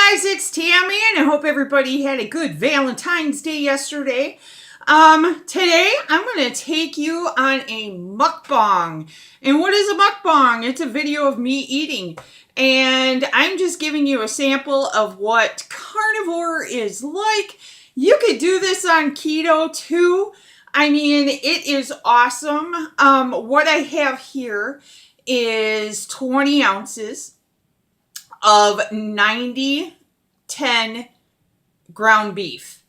guys, it's Tammy, and I hope everybody had a good Valentine's Day yesterday. Today I'm going to take you on a mukbang. And what is a mukbang? It's a video of me eating. And I'm just giving you a sample of what carnivore is like. You could do this on keto too. I mean, it is awesome. What I have here is 20 ounces of 90-10 ground beef.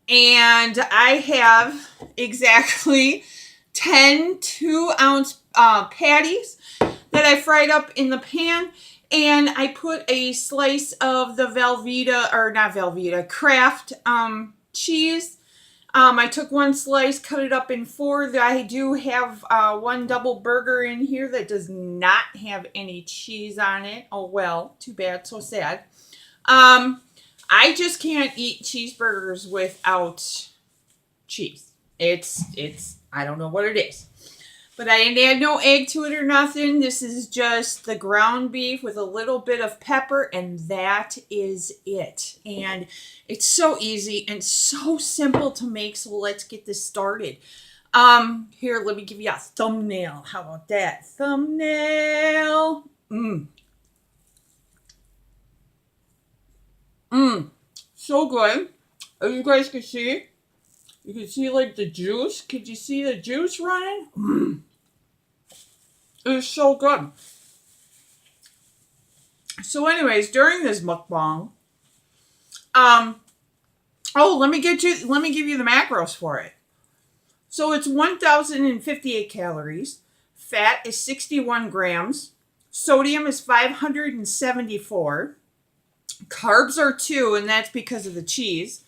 And I have exactly 10 2-ounce patties that I fried up in the pan. And I put a slice of the Kraft cheese. I took one slice, cut it up in 4. I do have one double burger in here that does not have any cheese on it. Oh well, too bad, so sad. I just can't eat cheeseburgers without cheese. It's I don't know what it is. But I didn't add no egg to it or nothing. This is just the ground beef with a little bit of pepper, and that is it. And it's so easy and so simple to make, so let's get this started. Here, let me give you a thumbnail. How about that? Thumbnail. So good. As you guys can see, you can see like the juice. Could you see the juice running? It's so good. So anyways, during this mukbang, let me give you the macros for it. So it's 1,058 calories. Fat is 61 grams. Sodium is 574. Carbs are 2, and that's because of the cheese.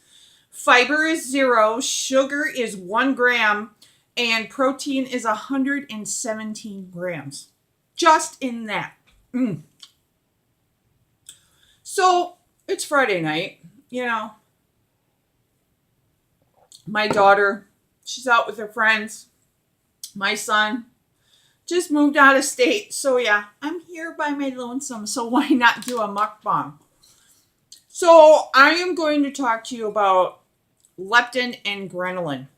Fiber is 0. Sugar is 1 gram. And protein is 117 grams. Just in that. So, it's Friday night. You know, my daughter, she's out with her friends. My son just moved out of state. So, yeah, I'm here by my lonesome. So, why not do a mukbang? So, I am going to talk to you about leptin and ghrelin.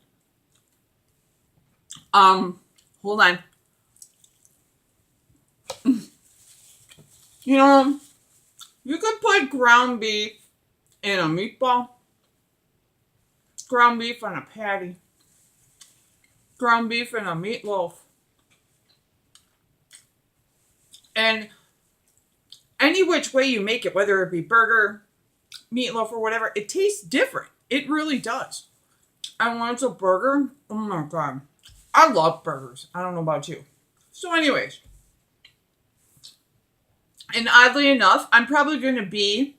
Hold on. You know, you could put ground beef in a meatball, ground beef on a patty, ground beef in a meatloaf. And any which way you make it, whether it be burger, meatloaf, or whatever, it tastes different. It really does. And when it's a burger, oh my God. I love burgers. I don't know about you. So anyways, and oddly enough, I'm probably going to be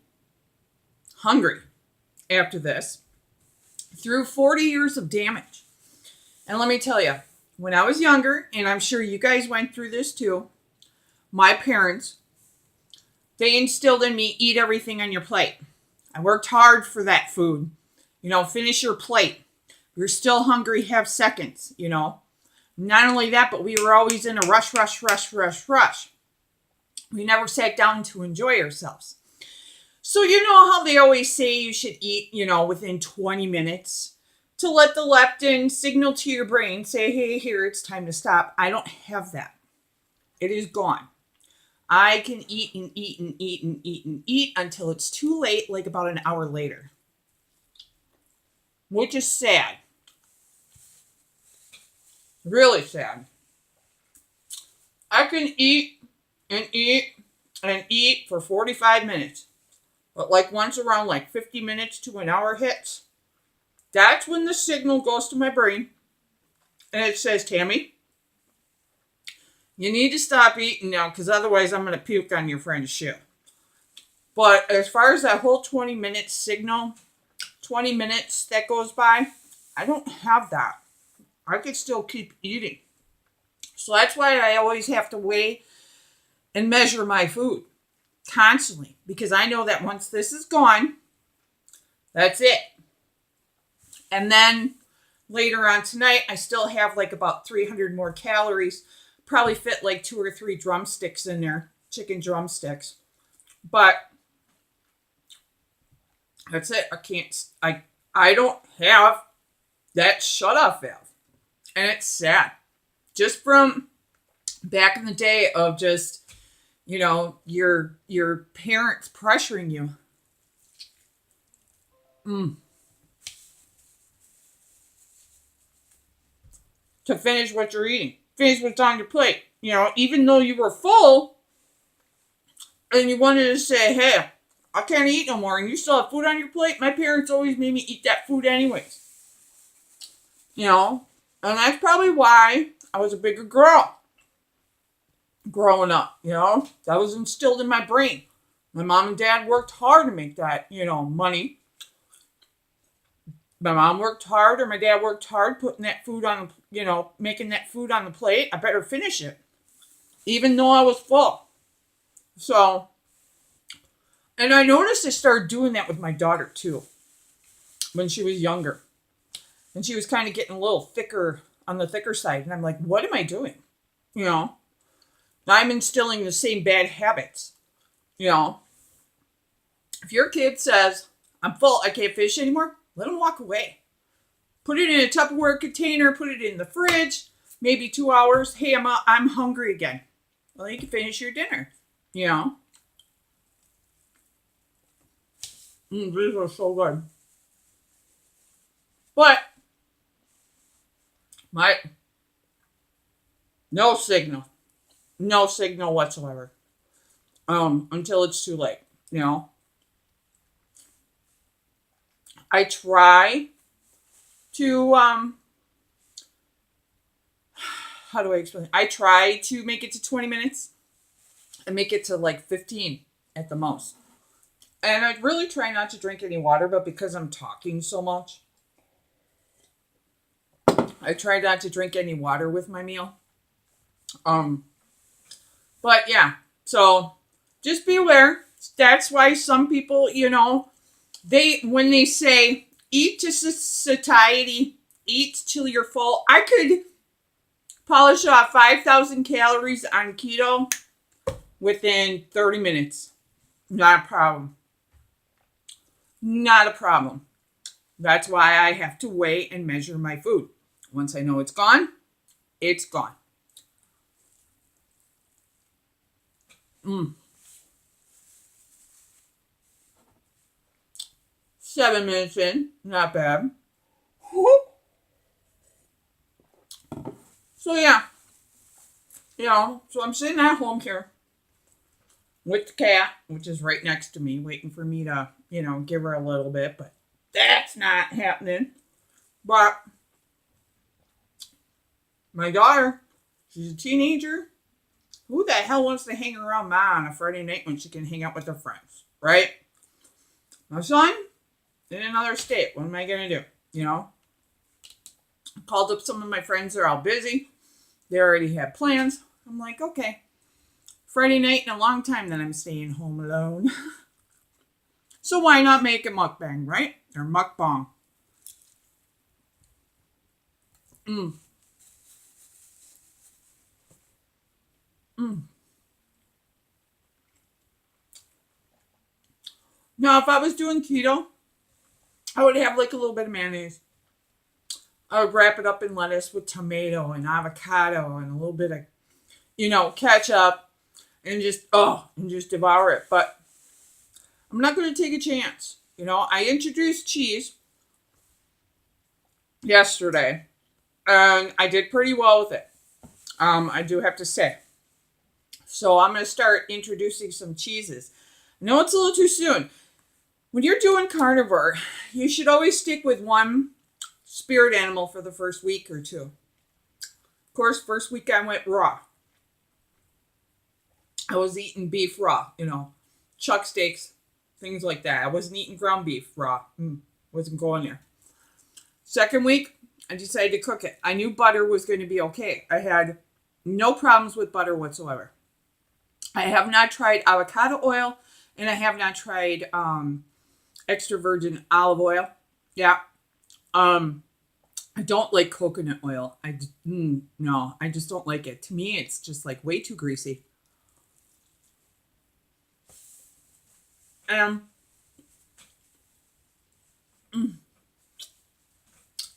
hungry after this through 40 years of damage. And let me tell you, when I was younger, and I'm sure you guys went through this too, my parents, they instilled in me, eat everything on your plate. I worked hard for that food. You know, finish your plate. You're still hungry, have seconds, you know. Not only that, but we were always in a rush. We never sat down to enjoy ourselves. So you know how they always say you should eat, you know, within 20 minutes to let the leptin signal to your brain, say, hey, here, it's time to stop. I don't have that. It is gone. I can eat and eat and eat and eat and eat until it's too late, like about an hour later. Which is sad. Really sad. I can eat and eat and eat for 45 minutes. But like once around like 50 minutes to an hour hits, that's when the signal goes to my brain. And it says, Tammy, you need to stop eating now because otherwise I'm going to puke on your friend's shoe. But as far as that whole 20-minute signal, 20 minutes that goes by, I don't have that. I could still keep eating. So that's why I always have to weigh and measure my food constantly. Because I know that once this is gone, that's it. And then later on tonight, I still have like about 300 more calories. Probably fit like 2 or 3 drumsticks in there. Chicken drumsticks. But That's it. I can't. I don't have that shut off valve, and it's sad. Just from back in the day of just, your parents pressuring you. To finish what you're eating, finish what's on your plate. Even though you were full and you wanted to say, hey, I can't eat no more, and you still have food on your plate, my parents always made me eat that food anyways. And that's probably why I was a bigger girl growing up. That was instilled in my brain. My mom and dad worked hard to make that, money. My mom worked hard or my dad worked hard putting that food on, making that food on the plate. I better finish it, even though I was full. So, and I noticed I started doing that with my daughter too, when she was younger. And she was kind of getting a little thicker, on the thicker side. And I'm like, what am I doing? I'm instilling the same bad habits. If your kid says, I'm full, I can't fish anymore, let them walk away. Put it in a Tupperware container, put it in the fridge, maybe 2 hours. Hey, I'm hungry again. Well, you can finish your dinner. These are so good. But no signal whatsoever. Until it's too late. I try to how do I explain it? I try to make it to 20 minutes and make it to like 15 at the most. And I really try not to drink any water, but because I'm talking so much, I try not to drink any water with my meal. But yeah, so just be aware. That's why some people, when they say eat to satiety, eat till you're full, I could polish off 5,000 calories on keto within 30 minutes. Not a problem. Not a problem. That's why I have to weigh and measure my food. Once I know it's gone, it's gone. 7 minutes in, not bad. So yeah, so I'm sitting at home here with the cat, which is right next to me, waiting for me to, give her a little bit, but that's not happening. But my daughter, she's a teenager. Who the hell wants to hang around mom on a Friday night when she can hang out with her friends, right? My son, in another state. What am I going to do? I called up some of my friends. They're all busy. They already had plans. I'm like, okay. Friday night in a long time that I'm staying home alone. So why not make a mukbang, right? Or mukbang. Now, if I was doing keto, I would have like a little bit of mayonnaise. I would wrap it up in lettuce with tomato and avocado and a little bit of, ketchup and just devour it. But I'm not going to take a chance. I introduced cheese yesterday and I did pretty well with it. I do have to say. So I'm going to start introducing some cheeses. I know it's a little too soon. When you're doing carnivore, you should always stick with one spirit animal for the first week or two. Of course, first week I went raw. I was eating beef raw, chuck steaks, things like that. I wasn't eating ground beef raw. Wasn't going there. Second week, I decided to cook it. I knew butter was going to be okay. I had no problems with butter whatsoever. I have not tried avocado oil, and I have not tried extra virgin olive oil. Yeah. I don't like coconut oil. No, I just don't like it. To me, it's just like way too greasy.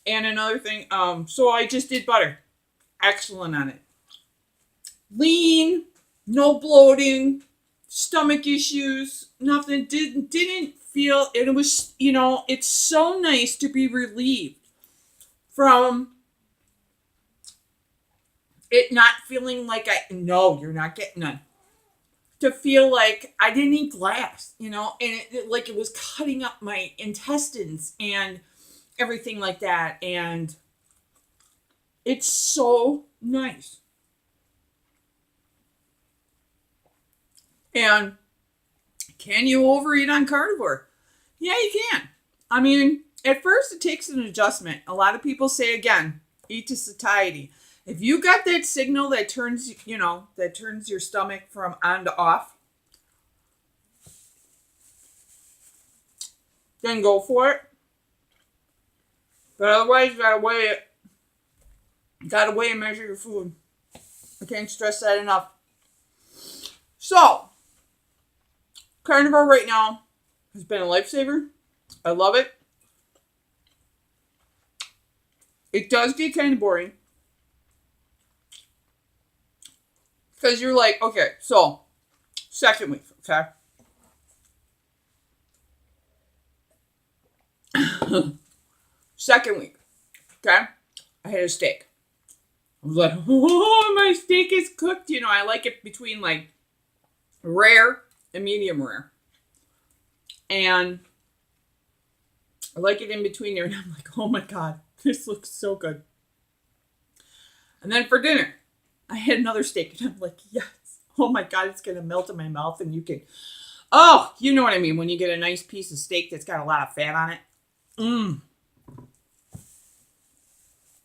And another thing, so I just did butter. Excellent on it. Lean, no bloating, stomach issues, nothing. Didn't feel, and it was, it's so nice to be relieved from it not feeling like no, you're not getting none. To feel like I didn't eat glass, and it was cutting up my intestines and everything like that. And it's so nice. And can you overeat on carnivore? Yeah, you can. I mean, at first it takes an adjustment. A lot of people say, again, eat to satiety. If you got that signal that turns, your stomach from on to off, then go for it. But otherwise, you gotta weigh it. You gotta weigh and measure your food. I can't stress that enough. So, carnivore right now has been a lifesaver. I love it. It does get kind of boring. Because you're like, okay, so, second week, okay? Second week, okay? I had a steak. I was like, oh, my steak is cooked. I like it between like rare and medium rare. And I like it in between there. And I'm like, oh my God, this looks so good. And then for dinner, I had another steak. And I'm like, yes. Oh my God, it's going to melt in my mouth. And you can, oh, you know what I mean. When you get a nice piece of steak that's got a lot of fat on it.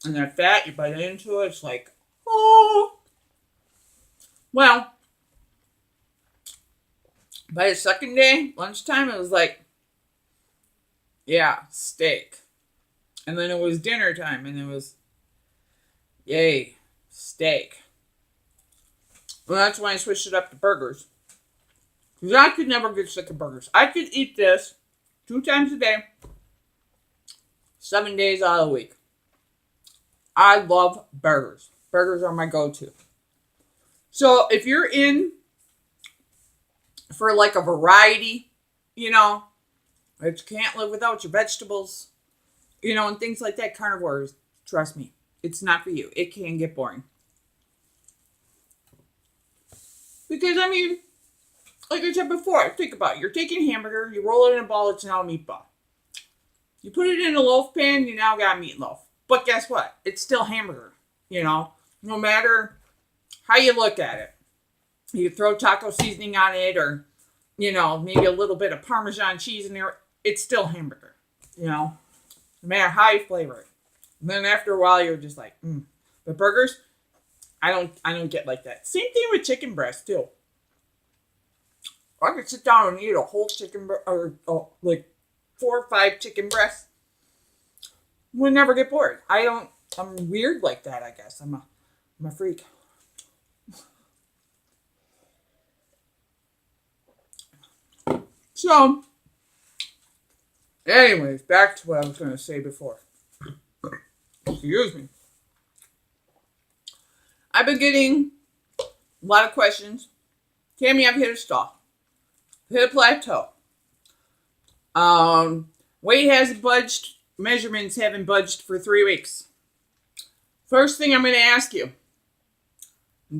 And that fat, you bite into it, it's like, oh. Well, by the second day, lunchtime, it was like, yeah, steak. And then it was dinner time, and it was, yay, steak. Well, that's when I switched it up to burgers. Because I could never get sick of burgers. I could eat this 2 times a day, 7 days out of the week. I love burgers. Burgers are my go-to. So if you're in for like a variety, but you can't live without your vegetables, and things like that, carnivores, trust me, it's not for you. It can get boring. Because, I mean, like I said before, think about it. You're taking hamburger, you roll it in a ball, it's now a meatball. You put it in a loaf pan, you now got meatloaf. But guess what? It's still hamburger, no matter how you look at it. You throw taco seasoning on it or, maybe a little bit of Parmesan cheese in there. It's still hamburger, no matter how you flavor it. And then after a while, you're just like, But burgers, I don't get like that. Same thing with chicken breast, too. I could sit down and eat a whole chicken or like 4 or 5 chicken breasts. Would never get bored. I'm weird like that, I guess. I'm a freak. So, anyways, back to what I was going to say before. Excuse me. I've been getting a lot of questions. Tammy, I've hit a stall. Hit a plateau. Weight hasn't budged. Measurements haven't budged for 3 weeks. First thing I'm going to ask you,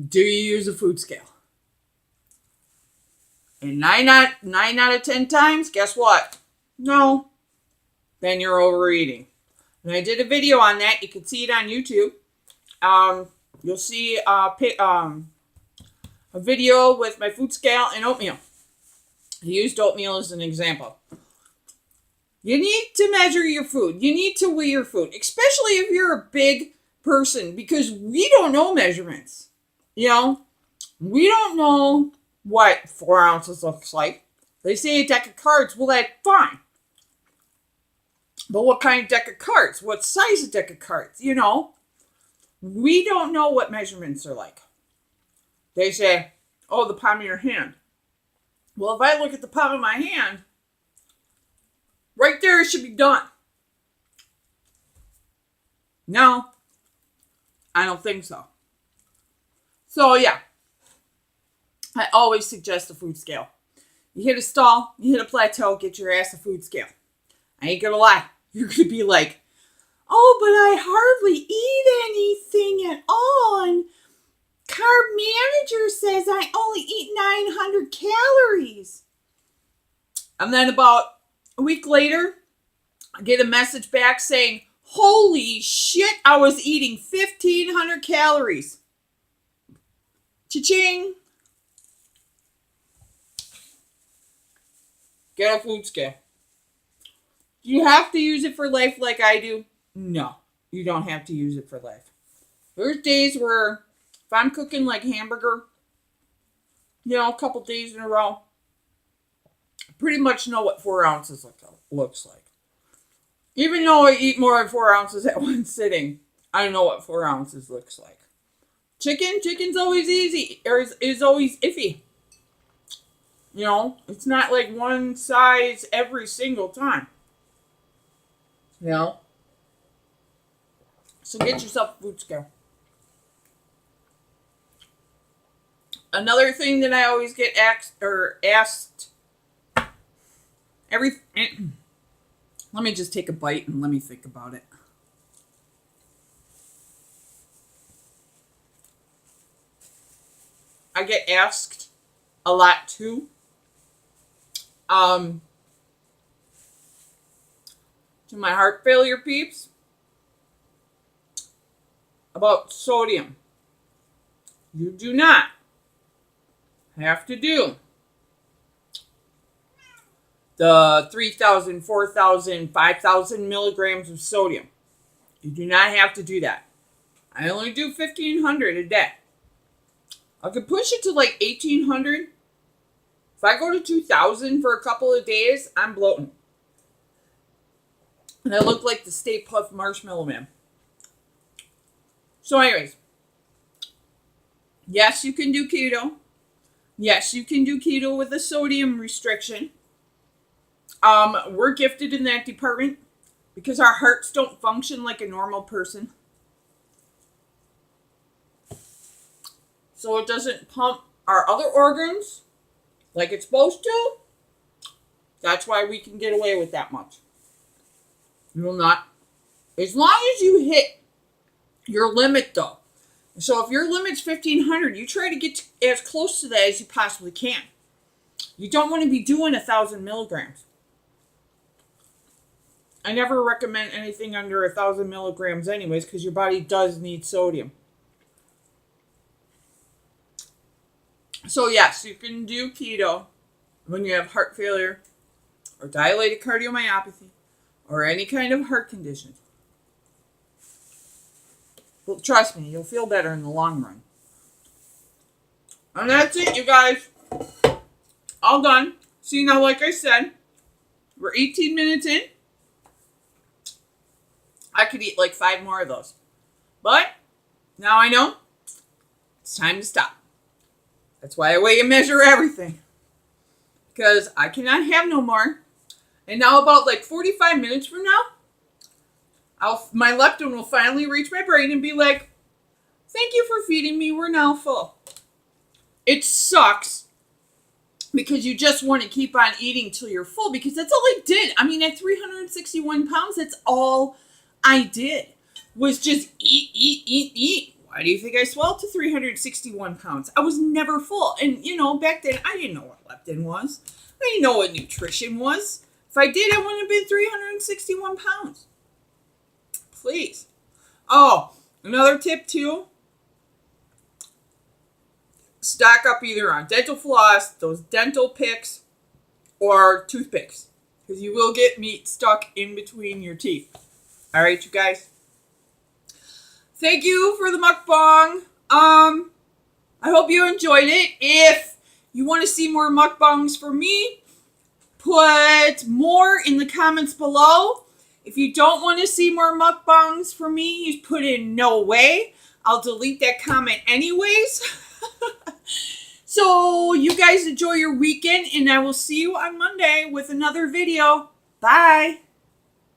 do you use a food scale? And 9 out of 10 times, guess what? No. Then you're overeating. And I did a video on that. You can see it on YouTube. You'll see a video with my food scale and oatmeal. I used oatmeal as an example. You need to measure your food. You need to weigh your food, especially if you're a big person, because we don't know measurements. We don't know what 4 ounces looks like. They say a deck of cards. Well, that's fine. But what kind of deck of cards? What size of deck of cards? We don't know what measurements are like. They say, oh, the palm of your hand. Well, if I look at the palm of my hand, right there, it should be done. No, I don't think so. So yeah, I always suggest a food scale. You hit a stall, you hit a plateau, get your ass a food scale. I ain't gonna lie. You're gonna be like, oh, but I hardly eat anything at all. And Carb Manager says I only eat 900 calories. And then about a week later, I get a message back saying, holy shit, I was eating 1,500 calories. Cha-ching. Get a food scale. Do you have to use it for life like I do? No, you don't have to use it for life. There's days where if I'm cooking like hamburger, a couple days in a row, I pretty much know what 4 ounces looks like. Even though I eat more than 4 ounces at one sitting, I know what 4 ounces looks like. Chicken's always easy, or is always iffy. It's not like one size every single time. So get yourself a food scale. Another thing that I always get asked let me just take a bite and let me think about it. I get asked a lot too. To my heart failure peeps, about sodium. You do not have to do the 3,000, 4,000, 5,000 milligrams of sodium. You do not have to do that. I only do 1,500 a day. I could push it to like 1,800. If I go to 2,000 for a couple of days, I'm bloating. And I look like the Stay Puft Marshmallow Man. So anyways, yes, you can do keto. Yes, you can do keto with a sodium restriction. We're gifted in that department because our hearts don't function like a normal person. So it doesn't pump our other organs like it's supposed to. That's why we can get away with that much. You will not. As long as you hit your limit, though. So if your limit's 1,500, you try to get as close to that as you possibly can. You don't want to be doing 1,000 milligrams. I never recommend anything under 1,000 milligrams anyways, because your body does need sodium. So yes, you can do keto when you have heart failure or dilated cardiomyopathy or any kind of heart condition. Well, trust me, you'll feel better in the long run. And that's it, you guys. All done. See, now, like I said, we're 18 minutes in. I could eat like 5 more of those. But now I know it's time to stop. That's why I weigh and measure everything. Because I cannot have no more. And now about like 45 minutes from now, my leptin will finally reach my brain and be like, thank you for feeding me. We're now full. It sucks because you just want to keep on eating till you're full because that's all I did. I mean, at 361 pounds, that's all I did was just eat. Why do you think I swelled to 361 pounds? I was never full. And, back then, I didn't know what leptin was. I didn't know what nutrition was. If I did, I wouldn't have been 361 pounds. Please. Oh, another tip, too. Stock up either on dental floss, those dental picks, or toothpicks. Because you will get meat stuck in between your teeth. All right, you guys. Thank you for the mukbang. I hope you enjoyed it. If you want to see more mukbangs from me, put more in the comments below. If you don't want to see more mukbangs from me, you put in no way. I'll delete that comment anyways. So you guys enjoy your weekend, and I will see you on Monday with another video. Bye.